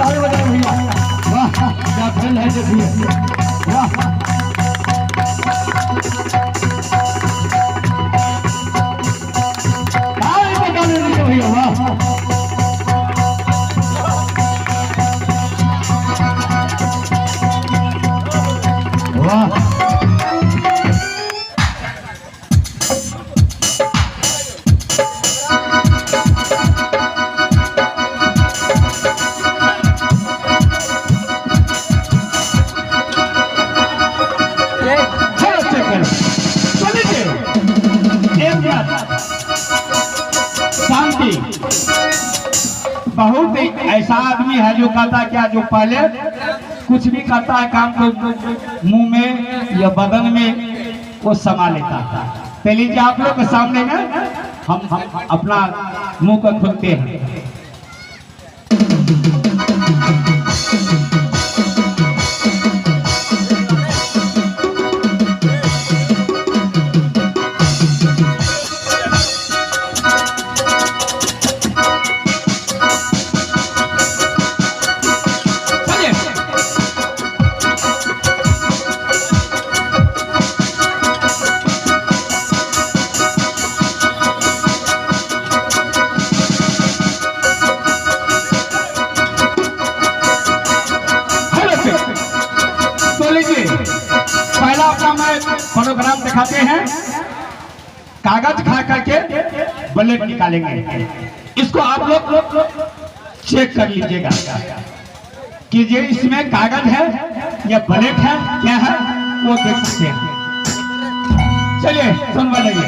ताली बजाओ भैया। वाह क्या खेल है देखिए। वाह ताली बजाने दीजिए भैया। वाह वाह बहुत ही ऐसा आदमी है जो कहता है क्या, जो पहले कुछ भी करता है काम तो मुंह में या बदन में वो समा लेता था। तो लीजिए आप लोग के सामने में हम अपना मुंह को खोलते हैं। प्रोग्राम दिखाते हैं। कागज खा करके ब्लेड निकालेंगे। इसको आप लोग चेक कर लीजिएगा कि ये इसमें कागज है या ब्लेड है क्या है, वो देख सकते हैं। चलिए सुन बताइए।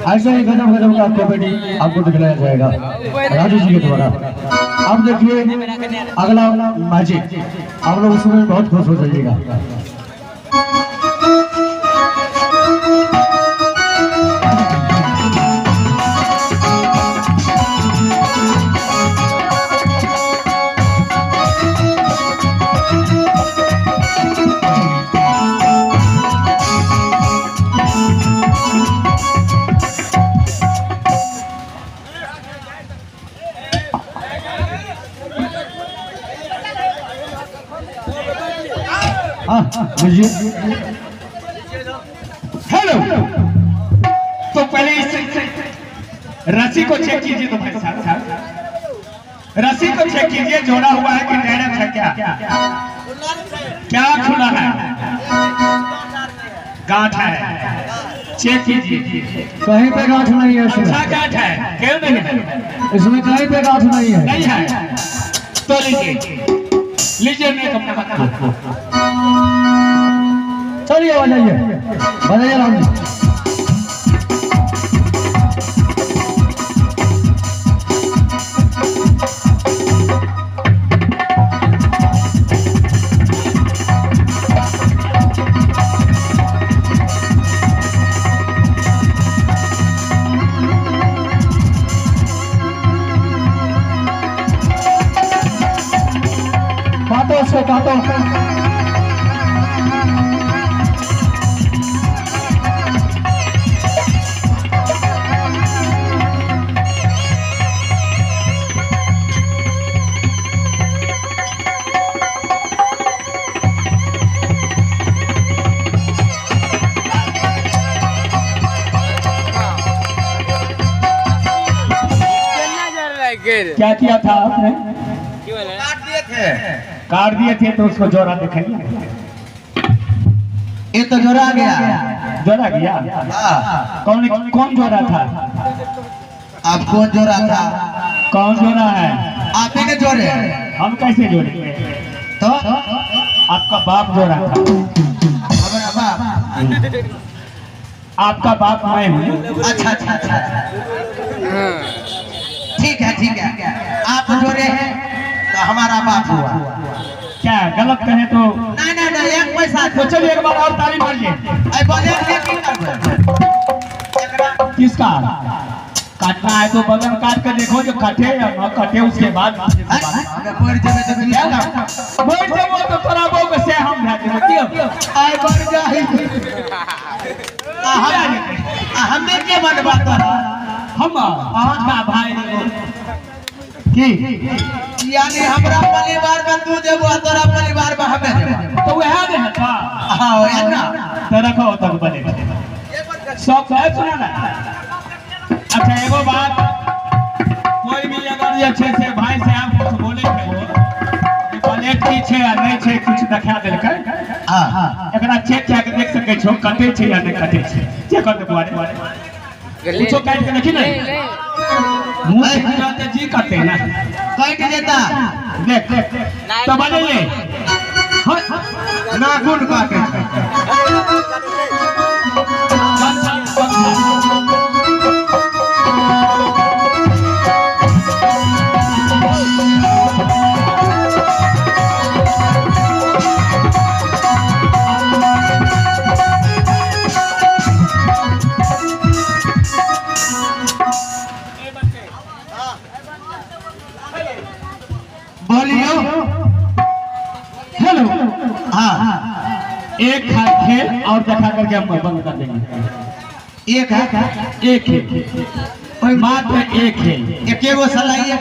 ऐसा ही गजब गजब का कॉमेडी आपको दिखलाया जाएगा राजू जी के द्वारा। अब देखिए अगला मैजिक, आप लोग उसमें बहुत खुश हो जाइएगा। हेलो, तो पहले इस रस्सी को चेक कीजिए। तो भाई साहब रस्सी को चेक कीजिए, जोड़ा हुआ है कि डायरेक्ट है? क्या खुला है? गांठ है, चेक कीजिए। कहीं पे गांठ नहीं है इसमें। अच्छा गांठ है, क्यों नहीं है? इसमें कहीं पे गांठ नहीं है। नहीं है तो लीजिए मैं कपड़ा। चलिए बजाइए, बजाइए राम जी। काटो उसको, काटो। क्या किया था आपने? काट दिए थे तो उसको जोड़ा दिखाइए। ये तो जोड़ा गया। जोड़ा गया? कौन कौन जोड़ा था? आप कौन जोड़ा था? कौन जोड़ा है? आप ही ने जोड़े। हम कैसे जोड़ेंगे? तो आपका बाप जोड़ा था। हमारा बाप। आपका बाप मैं हूँ। अच्छा अच्छा अच्छा, ठीक है ठीक है। आप जोड़े हैं तो हमारा बाप हुआ। क्या गलत कहे तो? नहीं नहीं नहीं, एक पैसा तो चलिए एक बार और ताली मारिए। किसका काटना है? तो बगल काट कर देखो, जो कटे या न कटे उसके बाद तो थोड़ा बहुत से हम हमें क्या बनवा हम भाई यानी हमरा परिवार में तू देबो, तोरा परिवार में हमें देबो, तो वह दे था। हां याना तो रखो तक बने सब है। सुना ना, अच्छा एगो बात, कोई भी अगर ये अच्छे से भाई से आप कुछ बोले थे प्लेट की छे या नहीं छे कुछ दिखा देलकै, हां एकरा चेक कए के देख सकै छो कटे छे या नहीं कटे छे। चेक कर दे बारे कुछो काट के देखी नहीं, मुंह से जाते जी करते हैं ना, काट देता। देख देख तो बजाइए। नाखून काटे बोलियो। हेलो, हाँ एक खेल और दिखा करके हम बंद कर देंगे। एक है, एक खेल, मात्र एक खेल। एक एगो सलाई है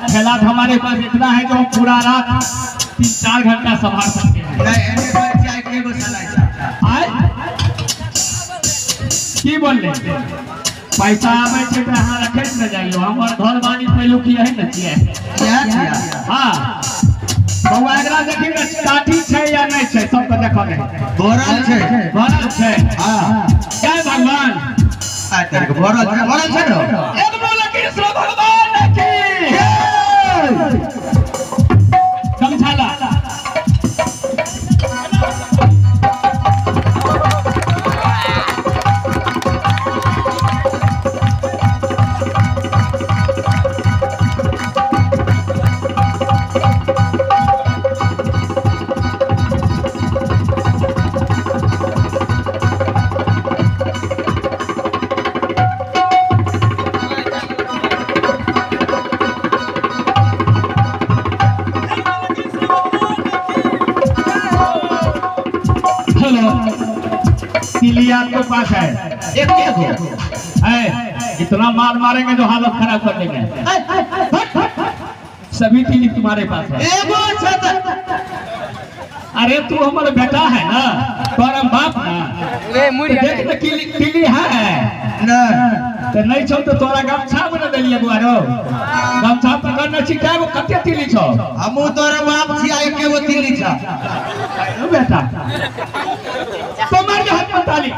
खेला तो हमारे पास इतना है जो हम पूरा रात 3-4 घंटा संभाल सकते हैं। नहीं एगो सलाई आए की बोल रहे पैसा आवे छे त अहाँ रखे न जाइयो, हमर घर बानी पहलू की है न छिए। हां बउआ एकरा देखी न काठी छै या नहीं छै, सब के देखो नहीं बोरल छै, बोरल छै। हां जय भगवान। आ तेरे को बोरल छै न, एक बोल कृष्ण भगवान की जय। समझाला आपके पास है? एक है इतना मार मारेंगे जो हालत खराब कर देंगे। सभी तीली तुम्हारे पास है। अरे तू हमारा बेटा है ना, तोरा बाप ना, देख तो तीली है ना तो नहीं छो तो तोरा गमछा बना दिलिए बुआरो। गमछा पकड़ न छिका वो कते तीली छो। हमू तोरा बाप छिया एके गो तीली छ बेटा तो मार के हाथ में ताली।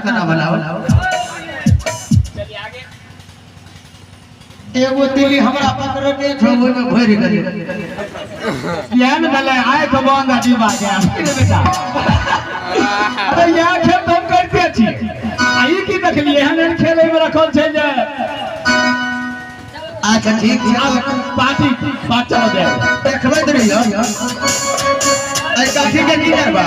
कना बनाओ एगो तीली हमरा पकड़ के छोबो में भर गई यान गले आए तो बंद अजीब आ गया बेटा। अरे यार खेल तुम करते छी आई की देख लिए हन खेले में रखल छै जे। अच्छा ठीक छै पार्टी बात चलो दे देखबै त रहियो आई काठी के की करबा।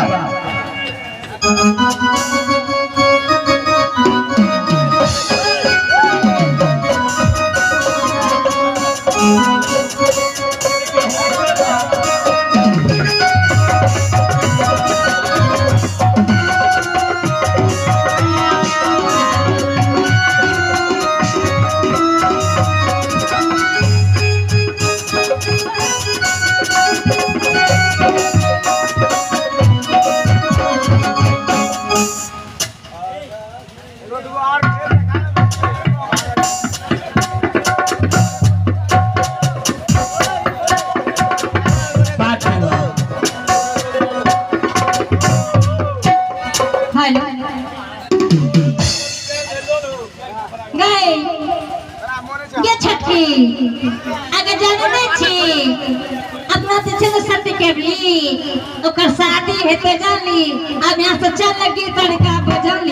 शादी हेते जाली अब यहाँ से चल लगी तड़का बजल